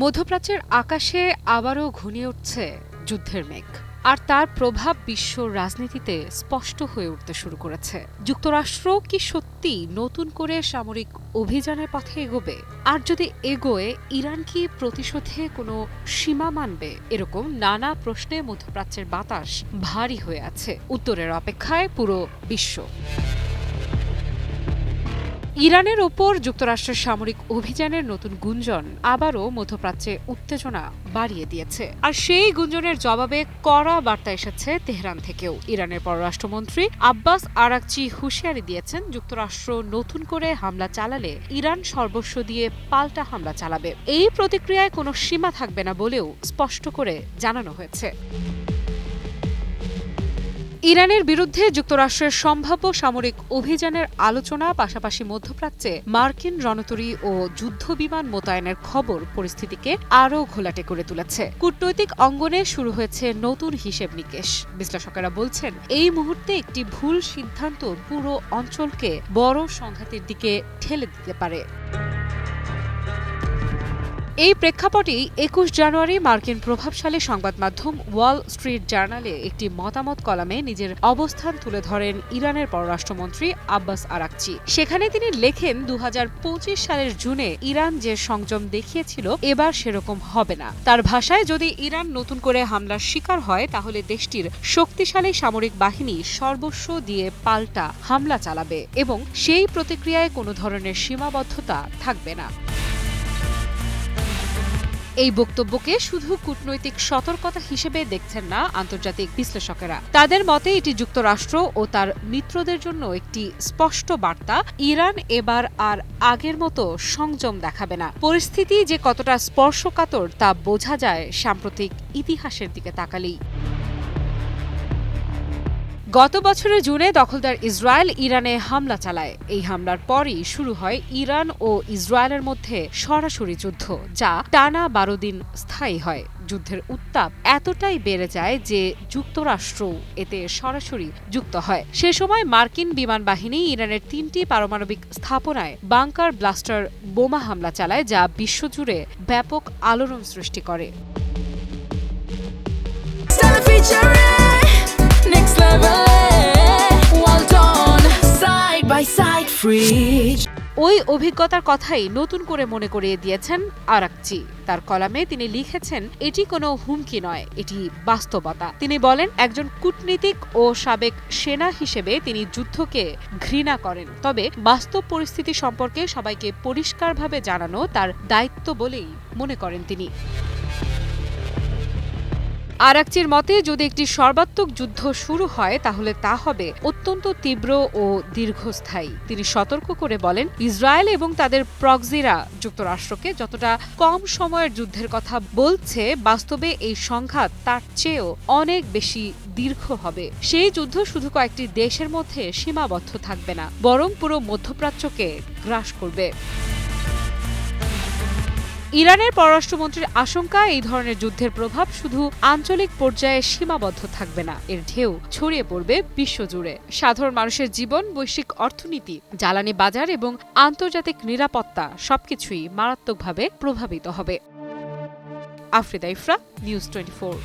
মধ্যপ্রাচ্যের আকাশে আবারও ঘনিয়ে উঠছে যুদ্ধের মেঘ, আর তার প্রভাব বিশ্ব রাজনীতিতে স্পষ্ট হয়ে উঠতে শুরু করেছে। যুক্তরাষ্ট্র কি সত্যি নতুন করে সামরিক অভিযানের পথে এগোবে? আর যদি এগোয়, ইরান কি প্রতিশোধে কোনো সীমা মানবে? এরকম নানা প্রশ্নে মধ্যপ্রাচ্যের বাতাস ভারী হয়ে আছে। উত্তরের অপেক্ষায় পুরো বিশ্ব। ইরানের ওপর যুক্তরাষ্ট্রের সামরিক অভিযানের নতুন গুঞ্জন আবারও মধ্যপ্রাচ্যে উত্তেজনা বাড়িয়ে দিয়েছে, আর সেই গুঞ্জনের জবাবে কড়া বার্তা এসেছে তেহরান থেকেও। ইরানের পররাষ্ট্রমন্ত্রী আব্বাস আরাকচি হুঁশিয়ারি দিয়েছেন, যুক্তরাষ্ট্র নতুন করে হামলা চালালে ইরান সর্বস্ব দিয়ে পাল্টা হামলা চালাবে। এই প্রতিক্রিয়ায় কোনো সীমা থাকবে না বলেও স্পষ্ট করে জানানো হয়েছে। ইরানের বিরুদ্ধে যুক্তরাষ্ট্রের সম্ভাব্য সামরিক অভিযানের আলোচনা পাশাপাশি মধ্যপ্রাচ্যে মার্কিন রণতরী ও যুদ্ধবিমান মোতায়েনের খবর পরিস্থিতিকে আরও ঘোলাটে করে তুলেছে। কূটনৈতিক অঙ্গনে শুরু হয়েছে নতুন হিসেব নিকেশ। বিশ্লেষকেরা বলছেন, এই মুহূর্তে একটি ভুল সিদ্ধান্ত পুরো অঞ্চলকে বড় সংঘাতের দিকে ঠেলে দিতে পারে। এই প্রেক্ষাপটেই ২১ জানুয়ারি মার্কিন প্রভাবশালী সংবাদ মাধ্যম ওয়াল স্ট্রিট জার্নালে একটি মতামত কলামে নিজের অবস্থান তুলে ধরেন ইরানের পররাষ্ট্রমন্ত্রী আব্বাস আরাকচি। সেখানে তিনি লেখেন, ২০২৫ সালের জুনে ইরান যে সংযম দেখিয়েছিল এবার সেরকম হবে না। তার ভাষায়, যদি ইরান নতুন করে হামলার শিকার হয় তাহলে দেশটির শক্তিশালী সামরিক বাহিনী সর্বস্ব দিয়ে পাল্টা হামলা চালাবে এবং সেই প্রতিক্রিয়ায় কোনো ধরনের সীমাবদ্ধতা থাকবে না। এই বক্তব্যকে শুধু কূটনৈতিক সতর্কতা হিসেবে দেখছেন না আন্তর্জাতিক বিশ্লেষকেরা। তাদের মতে এটি যুক্তরাষ্ট্র ও তার মিত্রদের জন্য একটি স্পষ্ট বার্তা, ইরান এবার আর আগের মতো সংযম দেখাবে না। পরিস্থিতি যে কতটা স্পর্শকাতর তা বোঝা যায় সাম্প্রতিক ইতিহাসের দিকে তাকালেই। গত বছরের জুনে দখলদার ইসরায়েল ইরানে হামলা চালায়। এই হামলার পরই শুরু হয় ইরান ও ইসরায়েলের মধ্যে সরাসরি যুদ্ধ, যা টানা ১২ দিন স্থায়ী হয়। যুদ্ধের উত্তাপ এতটাই বেড়ে যায় যে যুক্তরাষ্ট্র এতে সরাসরি যুক্ত হয়। সে সময় মার্কিন বিমান বাহিনী ইরানের ৩টি পারমাণবিক স্থাপনায় বাংকার ব্লাস্টার বোমা হামলা চালায়, যা বিশ্বজুড়ে ব্যাপক আলোড়ন সৃষ্টি করে। ওই অভিজ্ঞতার কথাই নতুন করে মনে করিয়ে দিয়েছেন আরাকচি। তার কলামে তিনি লিখেছেন, এটি কোনো হুমকি নয়, এটি বাস্তবতা। তিনি বলেন, একজন কূটনীতিক ও সাবেক সেনা হিসেবে তিনি যুদ্ধকে ঘৃণা করেন, তবে বাস্তব পরিস্থিতি সম্পর্কে সবাইকে পরিষ্কারভাবে জানানো তার দায়িত্ব বলেই মনে করেন তিনি। আরাকচির মতে, যদি একটি সর্বাত্মক যুদ্ধ শুরু হয় তাহলে তা হবে অত্যন্ত তীব্র ও দীর্ঘস্থায়ী। তিনি সতর্ক করে বলেন, ইসরায়েল এবং তাদের প্রক্সিরা যুক্তরাষ্ট্রকে যতটা কম সময়ের যুদ্ধের কথা বলছে, বাস্তবে এই সংঘাত তার চেয়েও অনেক বেশি দীর্ঘ হবে। সেই যুদ্ধ শুধু কয়েকটি দেশের মধ্যে সীমাবদ্ধ থাকবে না, বরং পুরো মধ্যপ্রাচ্যকে গ্রাস করবে। ইরানের পররাষ্ট্রমন্ত্রীর আশঙ্কা, এই ধরনের যুদ্ধের প্রভাব শুধু আঞ্চলিক পর্যায়ে সীমাবদ্ধ থাকবে না, এর ঢেউ ছড়িয়ে পড়বে বিশ্বজুড়ে। সাধারণ মানুষের জীবন, বৈশ্বিক অর্থনীতি, জ্বালানি বাজার এবং আন্তর্জাতিক নিরাপত্তা সবকিছুই মারাত্মকভাবে প্রভাবিত হবে। আফরিদা ইফরা, নিউজ 24।